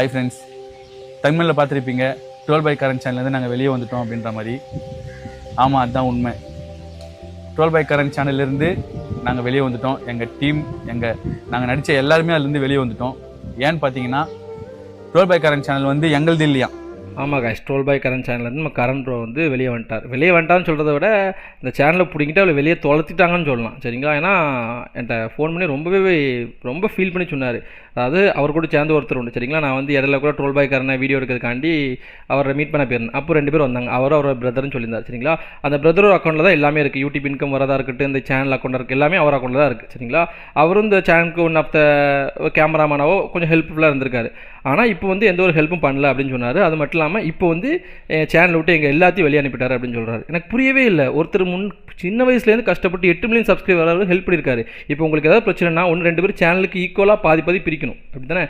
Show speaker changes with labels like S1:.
S1: Hi friends, தமிழில் பார்த்துருப்பீங்க 12 by current சேனல்லேருந்து நாங்கள் வெளியே வந்துட்டோம் அப்படின்ற மாதிரி. ஆமாம், அதுதான் உண்மை. 12 by கரண்ட் சேனல்லேருந்து நாங்கள் வெளியே வந்துட்டோம். எங்கள் டீம், நாங்கள் நடித்த எல்லாருமே அதுலேருந்து வெளியே வந்துட்டோம். ஏன்னு பார்த்தீங்கன்னா 12 by கரண்ட் சேனல் வந்து எங்களுது இல்லையா.
S2: ஆமாம் கைஸ், 12 by கரண்ட் சேனல்லேருந்து நம்ம கரண் ப்ரோ வந்து வெளியே வந்துட்டான்னு சொல்கிறத விட இந்த சேனலை பிடிங்கிட்டு அவளை வெளியே தொலைச்சிட்டாங்கன்னு சொல்லலாம். சரிங்களா? ஏன்னா என்கிட்ட ஃபோன் பண்ணி ரொம்ப ஃபீல் பண்ணி சொன்னார். அதாவது அவர் கூட சேர்ந்து ஒருத்தர் உண்டு. சரிங்களா? நான் வந்து இடையில கூட 12 by கரனை வீடியோ எடுக்கிறதுக்காண்டி அவரை மீட் பண்ண போயிருந்தேன். அப்போ 2 பேர் வந்தாங்க. அவரோட பிரதர்னு சொல்லியிருந்தார். சரிங்களா? அந்த பிரதரோட அக்கௌண்ட்டில் தான் எல்லாமே இருக்குது. யூடியூப் இன்கம் வரதா இருக்கட்டும், இந்த சேனல் அக்கௌண்ட் இருக்குது, எல்லாமே அவர் அக்கௌண்ட்டில் தான் இருக்குது. சரிங்களா? அவரும் இந்த சேனலுக்கு ஒன் ஆஃப் த கேமராமேனாவோ கொஞ்சம் ஹெல்ப்ஃபுல்லாக இருந்திருக்காரு. ஆனால் இப்போ வந்து எந்த ஒரு ஹெல்ப்பும் பண்ணல அப்படின்னு சொன்னார். அது மட்டும் இல்லாமல் இப்போ வந்து சேனல் விட்டு எங்கள் எல்லாத்தையும் வெளியே அனுப்பிட்டார் அப்படின்னு சொல்கிறாரு. எனக்கு புரியவே இல்லை. ஒருத்தர் சின்ன வயசுலேருந்து கஷ்டப்பட்டு 8 மில்லியன் சப்ஸ்கிரைபர் ஹெல்ப் பண்ணியிருக்காரு. இப்போ உங்களுக்கு ஏதாவது பிரச்சனைனா 1-2 பேர் சேனலுக்கு ஈக்குவலாக பாதி பிரிக்கணும். அப்படி தானே?